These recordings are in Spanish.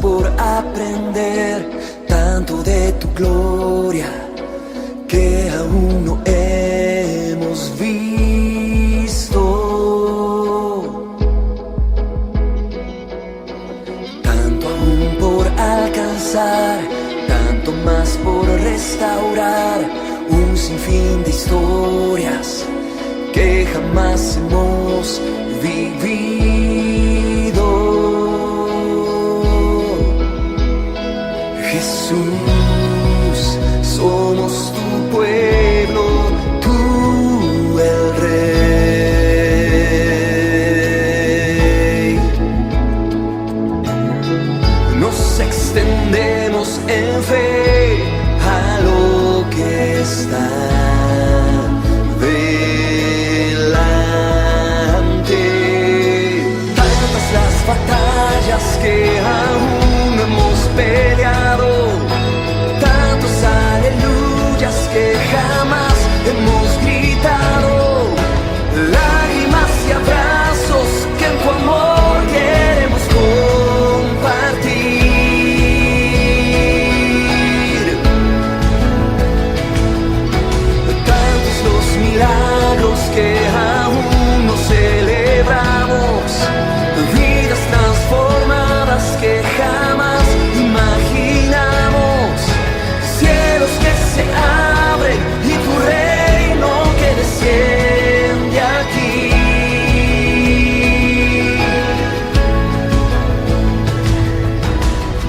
por aprender, tanto de tu gloria que aún no hemos visto. Tanto aún por alcanzar, tanto más por restaurar, un sinfín de historias que jamás hemos vivido. Jesús, somos tu pueblo, tú el Rey. Nos extendemos en fe a lo que está delante. Tantas las batallas que aún no hemos peleado, tantos aleluyas que jamás hemos gritado, lágrimas y abrazos que en tu amor queremos compartir. Tantos los milagros que aún no celebramos, vidas transformadas que jamás imaginamos, cielos que se abren y tu reino que desciende aquí.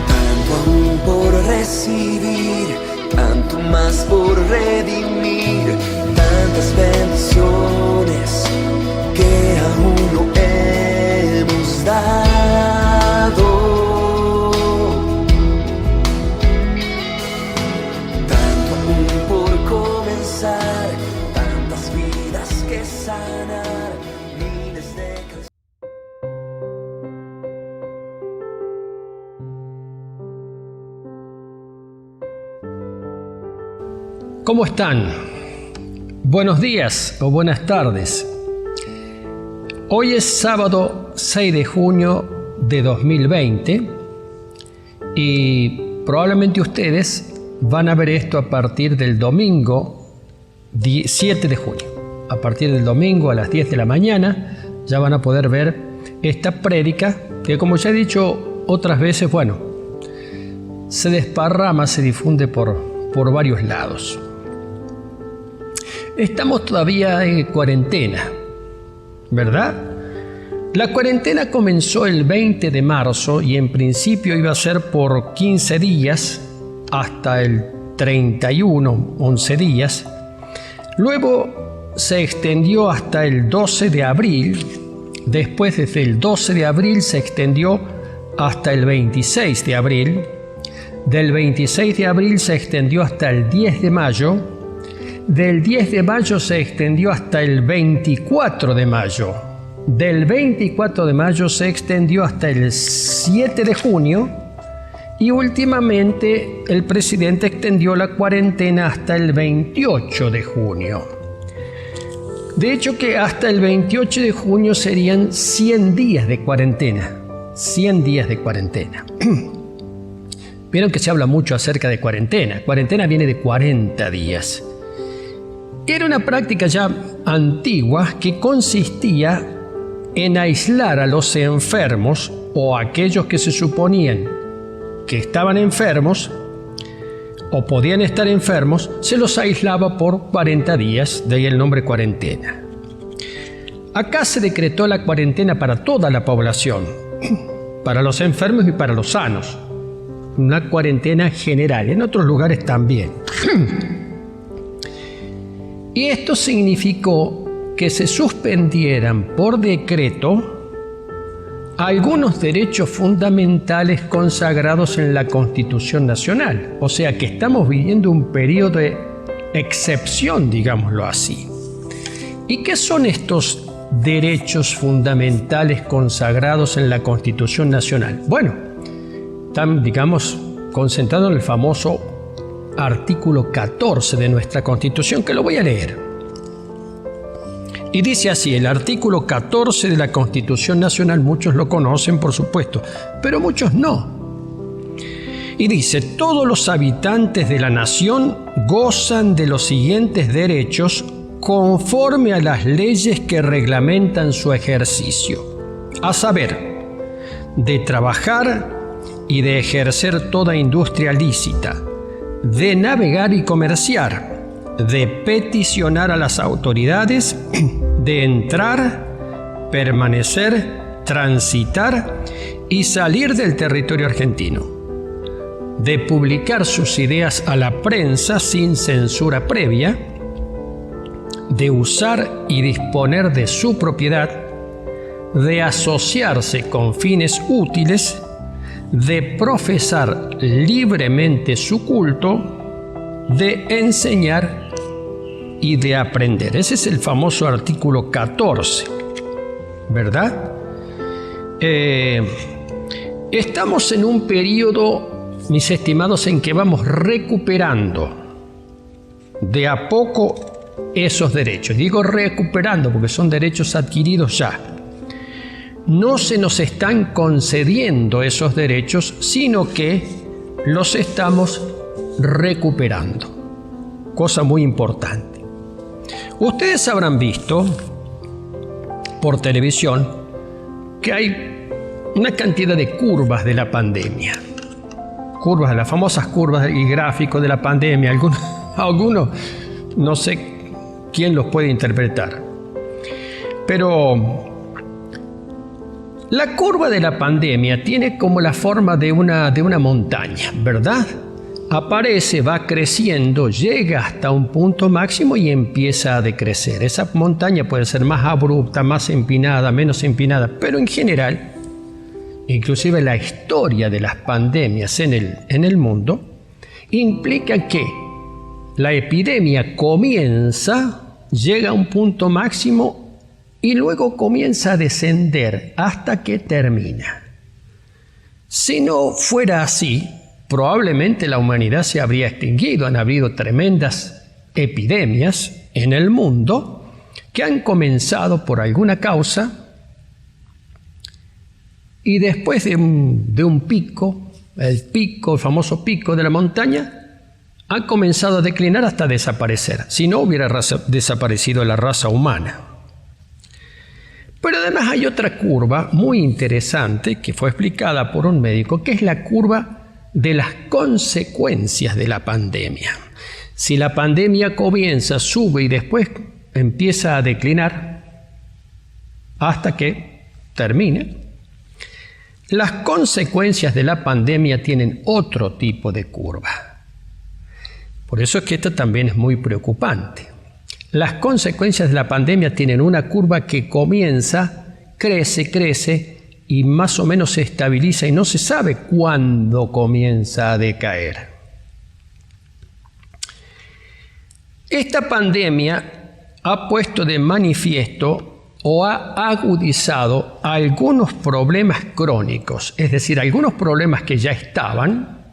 Tanto aún por recibir, tanto más por redimir, tantas bendiciones que aún no hemos dado. Tanto aún por comenzar, tantas vidas que sanar, miles de canciones. ¿Cómo están? Buenos días o buenas tardes. Hoy es sábado 6 de junio de 2020 y probablemente ustedes van a ver esto a partir del domingo 7 de junio. A partir del domingo a las 10 de la mañana ya van a poder ver esta prédica que, como ya he dicho otras veces, bueno, se desparrama, se difunde por varios lados. Estamos todavía en cuarentena, ¿verdad? La cuarentena comenzó el 20 de marzo y en principio iba a ser por 15 días hasta el 31, 11 días. Luego se extendió hasta el 12 de abril. Después, desde el 12 de abril se extendió hasta el 26 de abril. Del 26 de abril se extendió hasta el 10 de mayo. Del 10 de mayo se extendió hasta el 24 de mayo. Del 24 de mayo se extendió hasta el 7 de junio. Y últimamente el presidente extendió la cuarentena hasta el 28 de junio. De hecho que hasta el 28 de junio serían 100 días de cuarentena. 100 días de cuarentena. Vieron que se habla mucho acerca de cuarentena. Cuarentena viene de 40 días. Era una práctica ya antigua que consistía en aislar a los enfermos o a aquellos que se suponían que estaban enfermos o podían estar enfermos, se los aislaba por 40 días, de ahí el nombre cuarentena. Acá se decretó la cuarentena para toda la población, para los enfermos y para los sanos. Una cuarentena general, en otros lugares también. Y esto significó que se suspendieran por decreto algunos derechos fundamentales consagrados en la Constitución Nacional. O sea que estamos viviendo un periodo de excepción, digámoslo así. ¿Y qué son estos derechos fundamentales consagrados en la Constitución Nacional? Bueno, están, digamos, concentrados en el famoso artículo 14 de nuestra Constitución, que lo voy a leer. Y dice así, el artículo 14 de la Constitución Nacional, muchos lo conocen, por supuesto, pero muchos no. Y dice, todos los habitantes de la nación gozan de los siguientes derechos conforme a las leyes que reglamentan su ejercicio, a saber, de trabajar y de ejercer toda industria lícita, de navegar y comerciar, de peticionar a las autoridades, de entrar, permanecer, transitar y salir del territorio argentino, de publicar sus ideas a la prensa sin censura previa, de usar y disponer de su propiedad, de asociarse con fines útiles, de profesar libremente su culto, de enseñar y de aprender. Ese es el famoso artículo 14, ¿verdad? Estamos en un periodo, mis estimados, en que vamos recuperando de a poco esos derechos. Digo recuperando porque son derechos adquiridos ya. No se nos están concediendo esos derechos, sino que los estamos recuperando. Cosa muy importante. Ustedes habrán visto por televisión que hay una cantidad de curvas de la pandemia. Curvas, las famosas curvas y gráficos de la pandemia. Algunos no sé quién los puede interpretar. Pero la curva de la pandemia tiene como la forma de una montaña, ¿verdad? Aparece, va creciendo, llega hasta un punto máximo y empieza a decrecer. Esa montaña puede ser más abrupta, más empinada, menos empinada, pero en general, inclusive la historia de las pandemias en el mundo, implica que la epidemia comienza, llega a un punto máximo y luego comienza a descender hasta que termina. Si no fuera así, probablemente la humanidad se habría extinguido. Han habido tremendas epidemias en el mundo que han comenzado por alguna causa y después de un pico, el famoso pico de la montaña, han comenzado a declinar hasta desaparecer. Si no, hubiera desaparecido la raza humana. Pero además hay otra curva muy interesante que fue explicada por un médico, que es la curva de las consecuencias de la pandemia. Si la pandemia comienza, sube y después empieza a declinar hasta que termina, las consecuencias de la pandemia tienen otro tipo de curva. Por eso es que esto también es muy preocupante. Las consecuencias de la pandemia tienen una curva que comienza, crece y más o menos se estabiliza y no se sabe cuándo comienza a decaer. Esta pandemia ha puesto de manifiesto o ha agudizado algunos problemas crónicos, es decir, algunos problemas que ya estaban,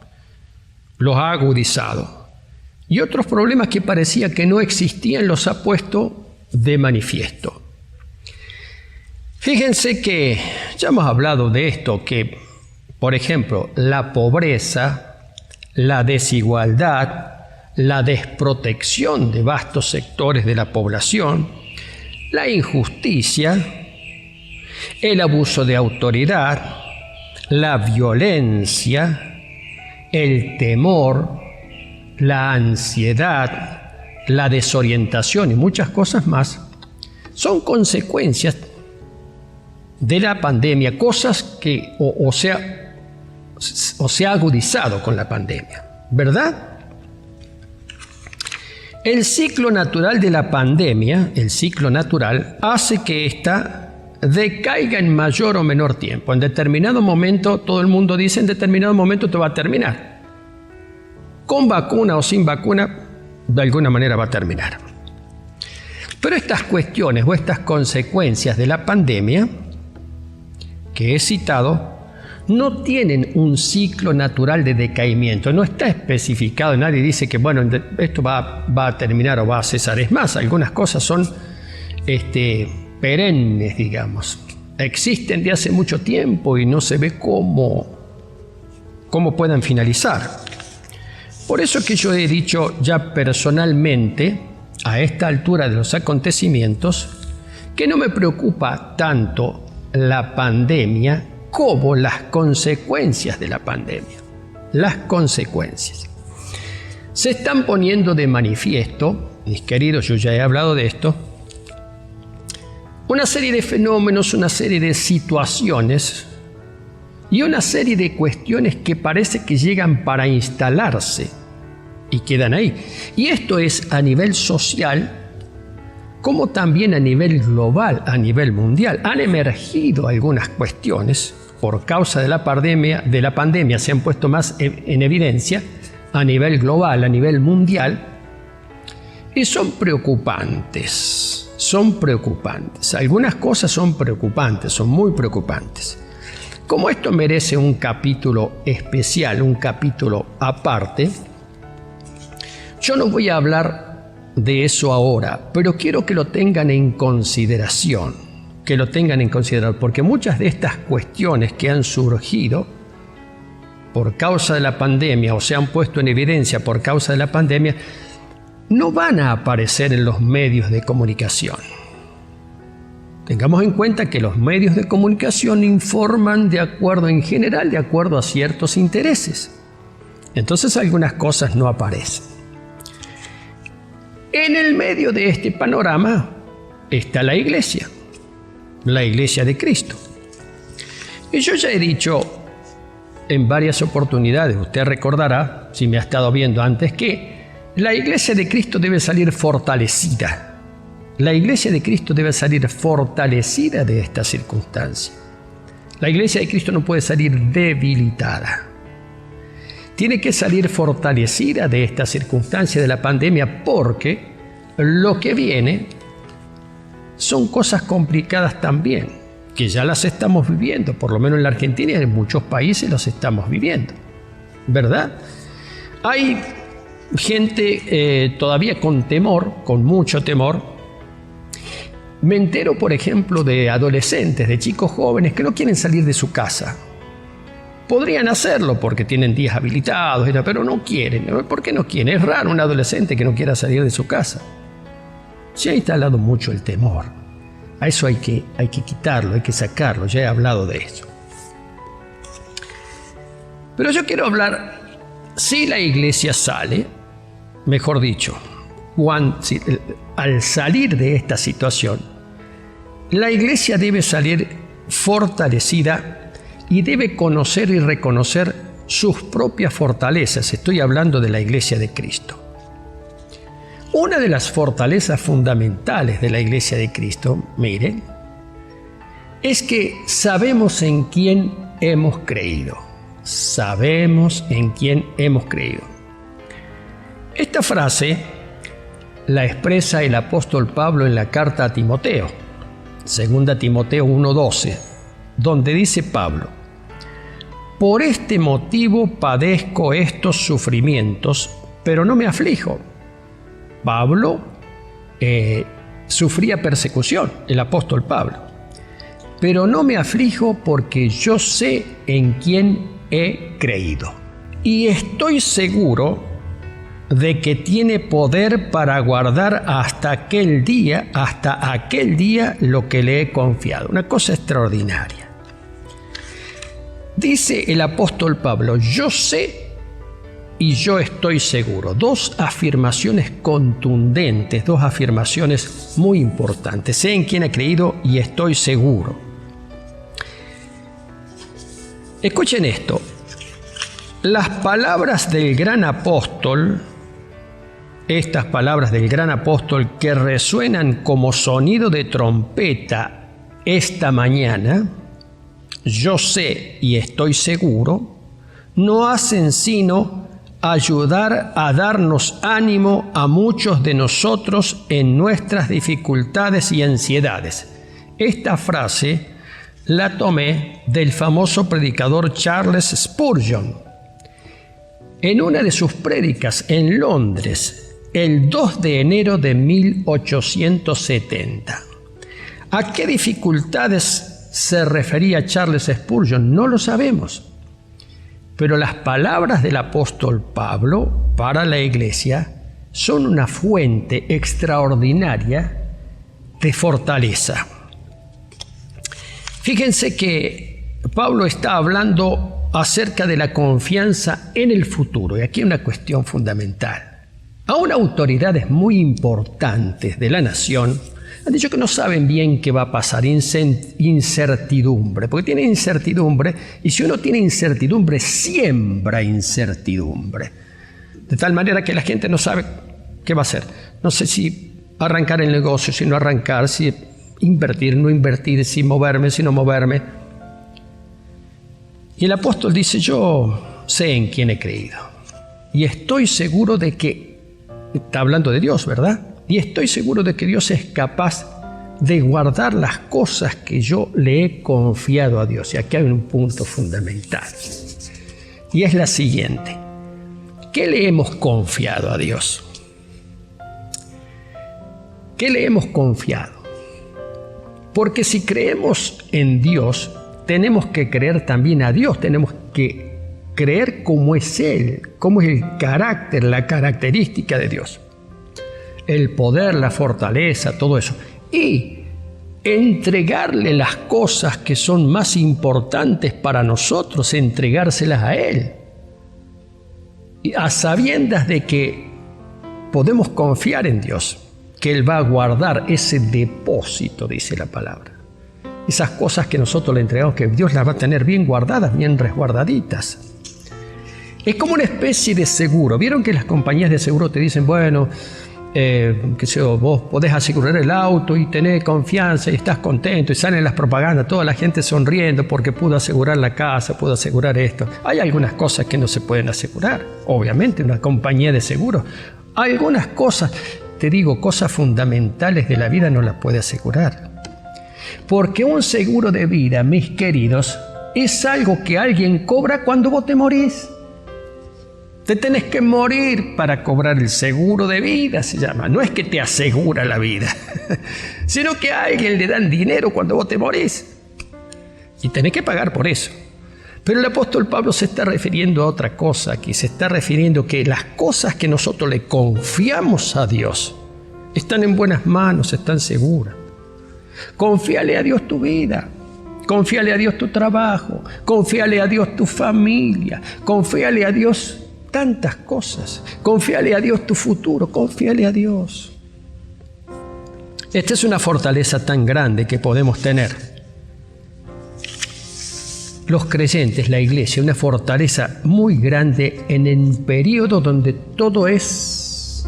los ha agudizado. Y otros problemas que parecía que no existían los ha puesto de manifiesto. Fíjense que ya hemos hablado de esto, que, por ejemplo, la pobreza, la desigualdad, la desprotección de vastos sectores de la población, la injusticia, el abuso de autoridad, la violencia, el temor, la ansiedad, la desorientación y muchas cosas más son consecuencias de la pandemia, cosas que se ha agudizado con la pandemia, ¿verdad? El ciclo natural de la pandemia, el ciclo natural, hace que ésta decaiga en mayor o menor tiempo. En determinado momento, todo el mundo dice, en determinado momento te va a terminar. Con vacuna o sin vacuna, de alguna manera va a terminar. Pero estas cuestiones o estas consecuencias de la pandemia que he citado no tienen un ciclo natural de decaimiento. No está especificado, nadie dice que bueno, esto va a terminar o va a cesar. Es más, algunas cosas son perennes, digamos. Existen de hace mucho tiempo y no se ve cómo cómo puedan finalizar. Por eso que yo he dicho ya personalmente, a esta altura de los acontecimientos, que no me preocupa tanto la pandemia como las consecuencias de la pandemia. Las consecuencias. Se están poniendo de manifiesto, mis queridos, yo ya he hablado de esto, una serie de fenómenos, una serie de situaciones y una serie de cuestiones que parece que llegan para instalarse y quedan ahí. Y esto es a nivel social, como también a nivel global, a nivel mundial. Han emergido algunas cuestiones por causa de la pandemia, se han puesto más en evidencia a nivel global, a nivel mundial, y son preocupantes. Algunas cosas son preocupantes, son muy preocupantes. Como esto merece un capítulo especial, un capítulo aparte, yo no voy a hablar de eso ahora, pero quiero que lo tengan en consideración, porque muchas de estas cuestiones que han surgido por causa de la pandemia o se han puesto en evidencia por causa de la pandemia, no van a aparecer en los medios de comunicación. Tengamos en cuenta que los medios de comunicación informan en general de acuerdo a ciertos intereses. Entonces algunas cosas no aparecen. En el medio de este panorama está la iglesia de Cristo. Y yo ya he dicho en varias oportunidades, usted recordará, si me ha estado viendo antes, que la iglesia de Cristo debe salir fortalecida. La iglesia de Cristo debe salir fortalecida de esta circunstancia. La iglesia de Cristo no puede salir debilitada. Tiene que salir fortalecida de esta circunstancia de la pandemia, porque lo que viene son cosas complicadas también, que ya las estamos viviendo, por lo menos en la Argentina y en muchos países las estamos viviendo, ¿verdad? Hay gente todavía con temor, con mucho temor. Me entero, por ejemplo, de adolescentes, de chicos jóvenes que no quieren salir de su casa. Podrían hacerlo porque tienen días habilitados, pero no quieren. ¿Por qué no quieren? Es raro un adolescente que no quiera salir de su casa. Se ha instalado mucho el temor. A eso hay que quitarlo, hay que sacarlo. Ya he hablado de eso. Pero yo quiero hablar, si la iglesia sale, mejor dicho, al salir de esta situación, la iglesia debe salir fortalecida y debe conocer y reconocer sus propias fortalezas. Estoy hablando de la iglesia de Cristo. Una de las fortalezas fundamentales de la iglesia de Cristo, miren, es que sabemos en quién hemos creído. Sabemos en quién hemos creído. Esta frase la expresa el apóstol Pablo en la carta a Timoteo, 2 Timoteo 1:12, donde dice Pablo: por este motivo padezco estos sufrimientos, pero no me aflijo. Pablo sufría persecución, el apóstol Pablo. Pero no me aflijo porque yo sé en quién he creído. Y estoy seguro de que tiene poder para guardar hasta aquel día lo que le he confiado. Una cosa extraordinaria. Dice el apóstol Pablo: yo sé y yo estoy seguro. Dos afirmaciones contundentes, dos afirmaciones muy importantes. Sé en quién he creído y estoy seguro. Escuchen esto. Las palabras del gran apóstol, estas palabras del gran apóstol que resuenan como sonido de trompeta esta mañana, yo sé y estoy seguro, no hacen sino ayudar a darnos ánimo a muchos de nosotros en nuestras dificultades y ansiedades. Esta frase la tomé del famoso predicador Charles Spurgeon. En una de sus prédicas en Londres, el 2 de enero de 1870. ¿A qué dificultades se refería Charles Spurgeon? No lo sabemos. Pero las palabras del apóstol Pablo para la iglesia son una fuente extraordinaria de fortaleza. Fíjense que Pablo está hablando acerca de la confianza en el futuro, y aquí hay una cuestión fundamental. Aún autoridades muy importantes de la nación han dicho que no saben bien qué va a pasar, incertidumbre, porque tiene incertidumbre, y si uno tiene incertidumbre, siembra incertidumbre. De tal manera que la gente no sabe qué va a hacer. No sé si arrancar el negocio, si no arrancar, si invertir, no invertir, si moverme, si no moverme. Y el apóstol dice, yo sé en quién he creído. Y estoy seguro de que, está hablando de Dios, ¿verdad? Y estoy seguro de que Dios es capaz de guardar las cosas que yo le he confiado a Dios. Y aquí hay un punto fundamental. Y es la siguiente. ¿Qué le hemos confiado a Dios? ¿Qué le hemos confiado? Porque si creemos en Dios, tenemos que creer también a Dios. Tenemos que creer cómo es Él, cómo es el carácter, la característica de Dios. El poder, la fortaleza, todo eso. Y entregarle las cosas que son más importantes para nosotros, entregárselas a Él. Y a sabiendas de que podemos confiar en Dios, que Él va a guardar ese depósito, dice la palabra. Esas cosas que nosotros le entregamos, que Dios las va a tener bien guardadas, bien resguardaditas. Es como una especie de seguro. ¿Vieron que las compañías de seguro te dicen, bueno, vos podés asegurar el auto y tenés confianza y estás contento, y salen las propagandas, toda la gente sonriendo porque pudo asegurar la casa, pudo asegurar esto? Hay algunas cosas que no se pueden asegurar, obviamente, una compañía de seguros. Algunas cosas, te digo, cosas fundamentales de la vida no las puede asegurar. Porque un seguro de vida, mis queridos, es algo que alguien cobra cuando vos te morís. Te tenés que morir para cobrar el seguro de vida, se llama. No es que te asegura la vida, sino que a alguien le dan dinero cuando vos te morís. Y tenés que pagar por eso. Pero el apóstol Pablo se está refiriendo a otra cosa aquí. Se está refiriendo que las cosas que nosotros le confiamos a Dios están en buenas manos, están seguras. Confíale a Dios tu vida. Confíale a Dios tu trabajo. Confíale a Dios tu familia. Confíale a Dios tantas cosas. Confíale a Dios tu futuro, confíale a Dios. Esta es una fortaleza tan grande que podemos tener los creyentes, la iglesia, una fortaleza muy grande en el periodo donde todo es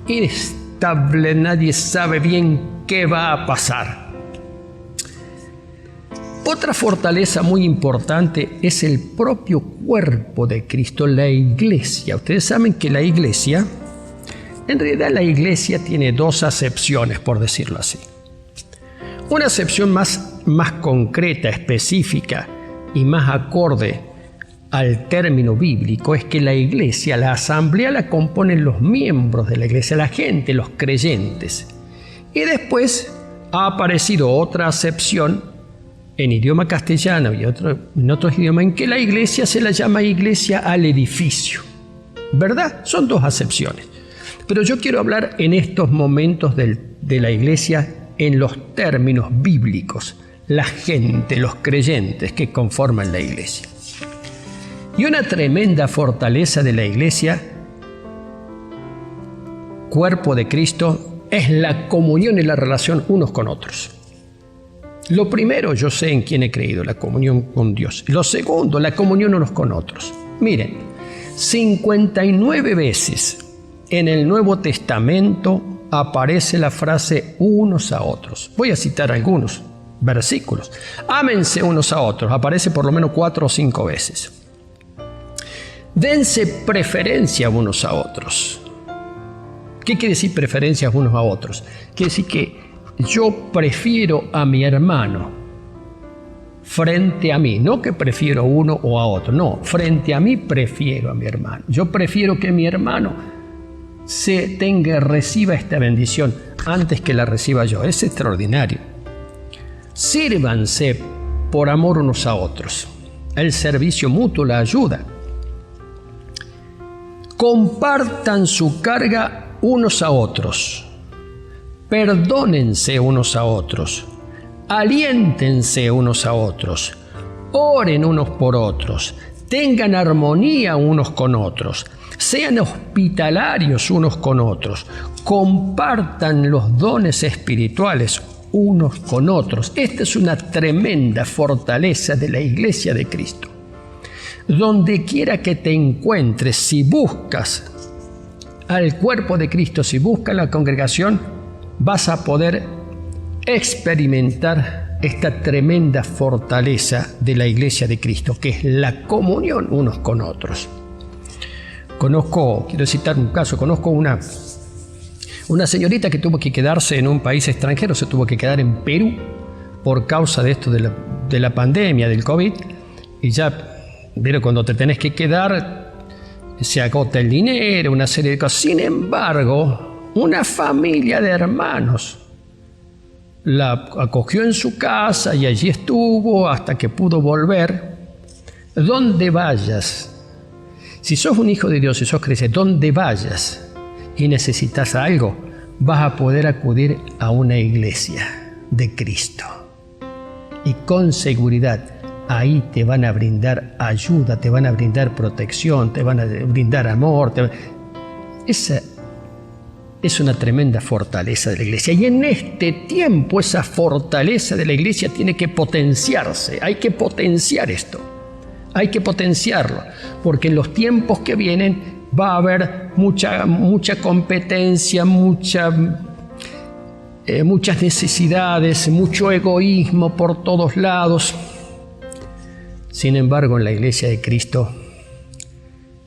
inestable, nadie sabe bien qué va a pasar. Otra fortaleza muy importante es el propio cuerpo de Cristo, la iglesia. Ustedes saben que la iglesia, en realidad la iglesia tiene dos acepciones, por decirlo así. Una acepción más concreta, específica y más acorde al término bíblico es que la iglesia, la asamblea, la componen los miembros de la iglesia, la gente, los creyentes. Y después ha aparecido otra acepción en idioma castellano y en otros idiomas, en que la iglesia se la llama iglesia al edificio. ¿Verdad? Son dos acepciones. Pero yo quiero hablar en estos momentos de la iglesia en los términos bíblicos. La gente, los creyentes que conforman la iglesia. Y una tremenda fortaleza de la iglesia, cuerpo de Cristo, es la comunión y la relación unos con otros. Lo primero, yo sé en quién he creído, la comunión con Dios. Lo segundo, la comunión unos con otros. Miren, 59 veces en el Nuevo Testamento aparece la frase unos a otros. Voy a citar algunos versículos. Ámense unos a otros, aparece por lo menos 4 o 5 veces. Dense preferencia unos a otros. ¿Qué quiere decir preferencias unos a otros? Quiere decir que yo prefiero a mi hermano frente a mí, no que prefiero a uno o a otro, no, frente a mí prefiero a mi hermano. Yo prefiero que mi hermano reciba esta bendición antes que la reciba yo. Es extraordinario. Sírvanse por amor unos a otros. el servicio mutuo, la ayuda. Compartan su carga unos a otros. Perdónense unos a otros. Aliéntense unos a otros. Oren unos por otros. Tengan armonía unos con otros. Sean hospitalarios unos con otros. Compartan los dones espirituales unos con otros. Esta es una tremenda fortaleza de la Iglesia de Cristo. Donde quiera que te encuentres, si buscas al cuerpo de Cristo, si buscas la congregación, vas a poder experimentar esta tremenda fortaleza de la Iglesia de Cristo, que es la comunión unos con otros. Quiero citar un caso, conozco una señorita que tuvo que quedarse en un país extranjero, se tuvo que quedar en Perú por causa de esto de la pandemia, del COVID, y ya, pero cuando te tenés que quedar, se agota el dinero, una serie de cosas. Sin embargo, una familia de hermanos la acogió en su casa y allí estuvo hasta que pudo volver. Donde vayas, si sos un hijo de Dios, si sos creyente, donde vayas y necesitas algo, vas a poder acudir a una iglesia de Cristo. Y con seguridad, ahí te van a brindar ayuda, te van a brindar protección, te van a brindar amor. Esa es una tremenda fortaleza de la iglesia. Y en este tiempo esa fortaleza de la iglesia tiene que potenciarse. Hay que potenciar esto. Hay que potenciarlo. Porque en los tiempos que vienen va a haber mucha competencia, muchas necesidades, mucho egoísmo por todos lados. Sin embargo, en la Iglesia de Cristo,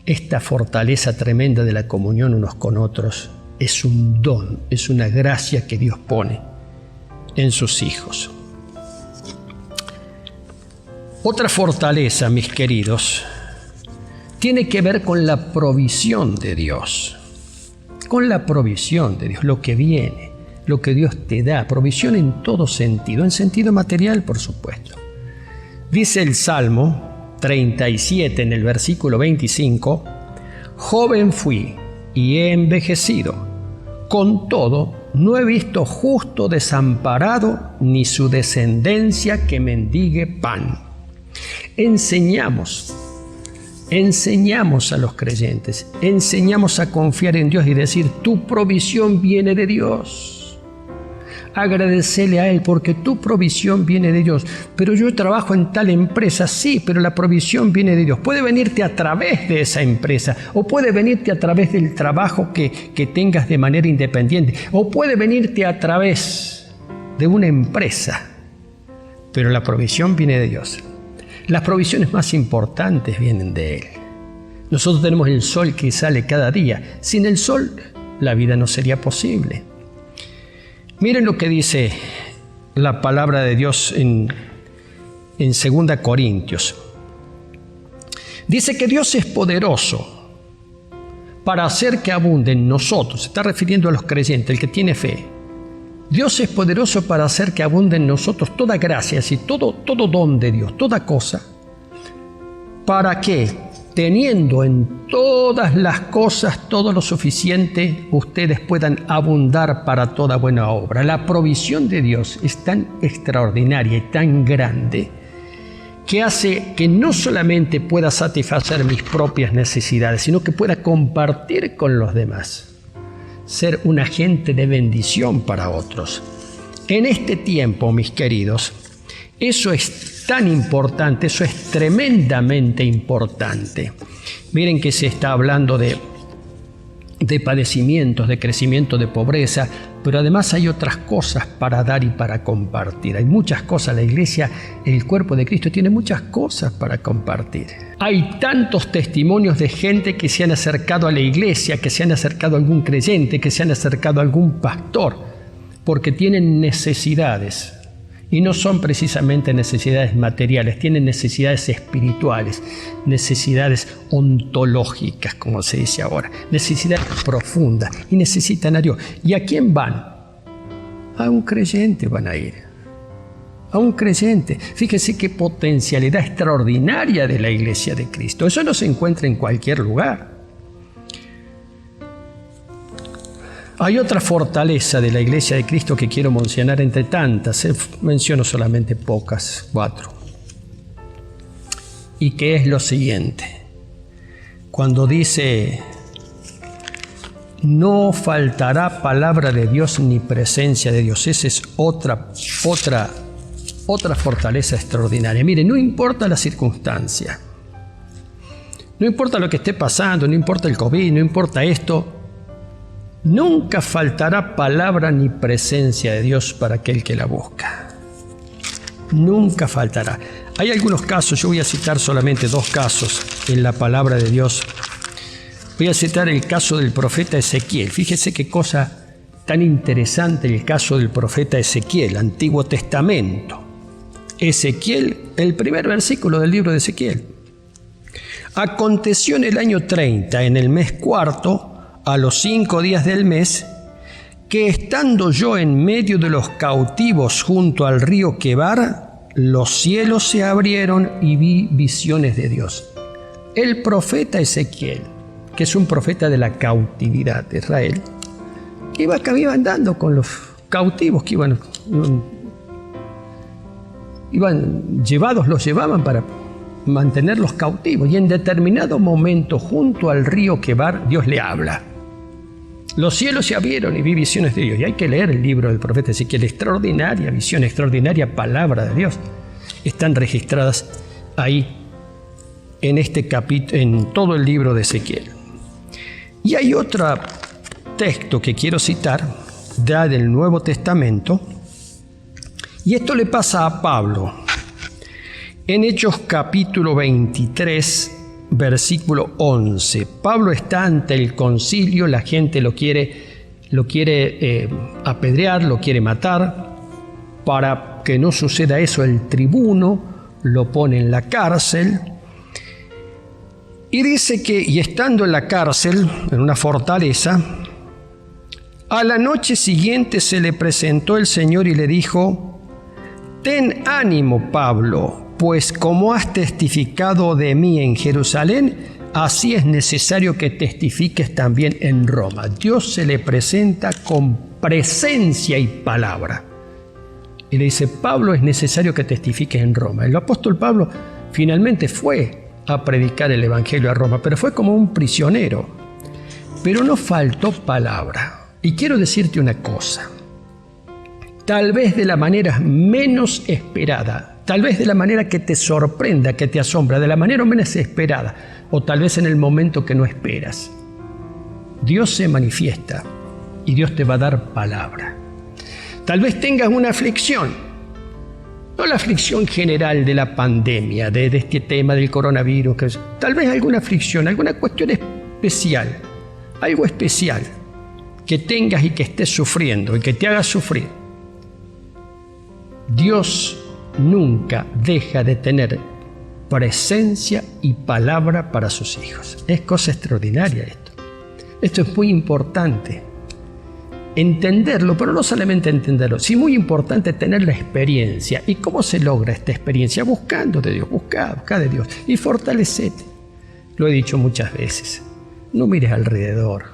esta fortaleza tremenda de la comunión unos con otros es un don, es una gracia que Dios pone en sus hijos. Otra fortaleza, mis queridos, tiene que ver con la provisión de Dios. Con la provisión de Dios, lo que viene, lo que Dios te da, provisión en todo sentido, en sentido material, por supuesto. Dice el Salmo 37 en el versículo 25, joven fui y he envejecido, con todo no he visto justo desamparado ni su descendencia que mendigue pan. Enseñamos a los creyentes, enseñamos a confiar en Dios y decir, tu provisión viene de Dios. Agradecele a Él porque tu provisión viene de Dios. Pero yo trabajo en tal empresa, sí, pero la provisión viene de Dios. Puede venirte a través de esa empresa, o puede venirte a través del trabajo que tengas de manera independiente, o puede venirte a través de una empresa. Pero la provisión viene de Dios. Las provisiones más importantes vienen de Él. Nosotros tenemos el sol que sale cada día. Sin el sol, la vida no sería posible. Miren lo que dice la palabra de Dios en 2 Corintios. Dice que Dios es poderoso para hacer que abunde en nosotros. Se está refiriendo a los creyentes, el que tiene fe. Dios es poderoso para hacer que abunde en nosotros toda gracia, y todo don de Dios, toda cosa. ¿Para qué? Teniendo en todas las cosas todo lo suficiente, ustedes puedan abundar para toda buena obra. La provisión de Dios es tan extraordinaria y tan grande que hace que no solamente pueda satisfacer mis propias necesidades, sino que pueda compartir con los demás, ser un agente de bendición para otros. En este tiempo, mis queridos, eso es tan importante, eso es tremendamente importante. Miren que se está hablando de padecimientos, de crecimiento de pobreza, pero además hay otras cosas para dar y para compartir. Hay muchas cosas, la iglesia, el cuerpo de Cristo tiene muchas cosas para compartir. Hay tantos testimonios de gente que se han acercado a la iglesia, que se han acercado a algún creyente, que se han acercado a algún pastor, porque tienen necesidades. Y no son precisamente necesidades materiales, tienen necesidades espirituales, necesidades ontológicas, como se dice ahora, necesidades profundas, y necesitan a Dios. ¿Y a quién van? A un creyente van a ir. a un creyente. Fíjese qué potencialidad extraordinaria de la iglesia de Cristo. Eso no se encuentra en cualquier lugar. Hay otra fortaleza de la iglesia de Cristo que quiero mencionar entre tantas. Menciono solamente pocas, 4. Y que es lo siguiente. Cuando dice: no faltará palabra de Dios ni presencia de Dios. Esa es otra fortaleza extraordinaria. Mire, no importa la circunstancia, no importa lo que esté pasando, no importa el COVID, no importa esto, nunca faltará palabra ni presencia de Dios para aquel que la busca. Nunca faltará. Hay algunos casos, yo voy a citar solamente 2 casos en la palabra de Dios. Voy a citar el caso del profeta Ezequiel. Fíjese qué cosa tan interesante el caso del profeta Ezequiel, Antiguo Testamento. Ezequiel, el primer versículo del libro de Ezequiel. Aconteció en el año 30, en el mes 4, a los 5 días del mes, que estando yo en medio de los cautivos junto al río Quebar, los cielos se abrieron y vi visiones de Dios. El profeta Ezequiel, que es un profeta de la cautividad de Israel, que iba andando con los cautivos que iban llevados, los llevaban para mantenerlos cautivos, y en determinado momento junto al río Quebar Dios le habla. Los cielos se abrieron y vi visiones de Dios. Y hay que leer el libro del profeta Ezequiel. Extraordinaria visión, extraordinaria palabra de Dios están registradas ahí en este capítulo, en todo el libro de Ezequiel. Y hay otro texto que quiero citar, ya del Nuevo Testamento, y esto le pasa a Pablo. En Hechos capítulo 23, versículo 11. Pablo está ante el concilio, la gente lo quiere apedrear, lo quiere matar. Para que no suceda eso, el tribuno lo pone en la cárcel. Y dice que, y estando en la cárcel, en una fortaleza, a la noche siguiente se le presentó el Señor y le dijo: ten ánimo, Pablo, pues como has testificado de mí en Jerusalén, así es necesario que testifiques también en Roma. Dios se le presenta con presencia y palabra. Y le dice: Pablo, es necesario que testifiques en Roma. El apóstol Pablo finalmente fue a predicar el evangelio a Roma, pero fue como un prisionero. Pero no faltó palabra. Y quiero decirte una cosa. Tal vez de la manera menos esperada, tal vez de la manera que te sorprenda, que te asombra, de la manera menos esperada, o tal vez en el momento que no esperas, Dios se manifiesta y Dios te va a dar palabra. Tal vez tengas una aflicción, no la aflicción general de la pandemia, de este tema del coronavirus, tal vez alguna aflicción, alguna cuestión especial, algo especial que tengas y que estés sufriendo y que te haga sufrir. Dios nunca deja de tener presencia y palabra para sus hijos. Es cosa extraordinaria esto. Esto es muy importante entenderlo, pero no solamente entenderlo, sí muy importante tener la experiencia. ¿Y cómo se logra esta experiencia? Buscando de Dios, busca de Dios y fortalecete. Lo he dicho muchas veces, no mires alrededor,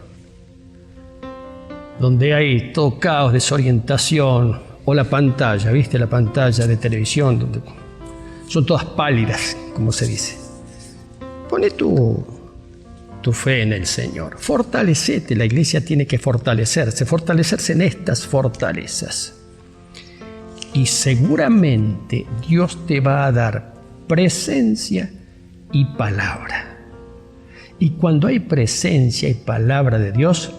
donde hay todo caos, desorientación, o la pantalla, ¿viste? La pantalla de televisión, donde son todas pálidas, como se dice. Pone tu fe en el Señor. Fortalecete. La iglesia tiene que fortalecerse en estas fortalezas. Y seguramente Dios te va a dar presencia y palabra. Y cuando hay presencia y palabra de Dios,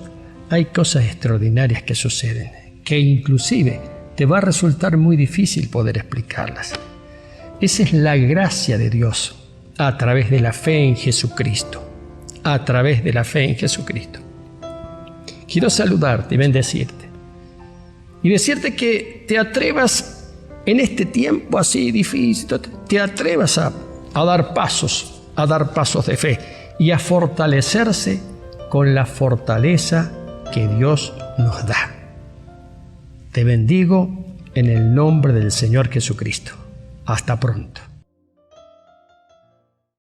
hay cosas extraordinarias que suceden, que inclusive te va a resultar muy difícil poder explicarlas. Esa es la gracia de Dios a través de la fe en Jesucristo. A través de la fe en Jesucristo. Quiero saludarte y bendecirte. Y decirte que te atrevas en este tiempo así difícil, te atrevas a dar pasos de fe y a fortalecerse con la fortaleza que Dios nos da. Te bendigo en el nombre del Señor Jesucristo. Hasta pronto.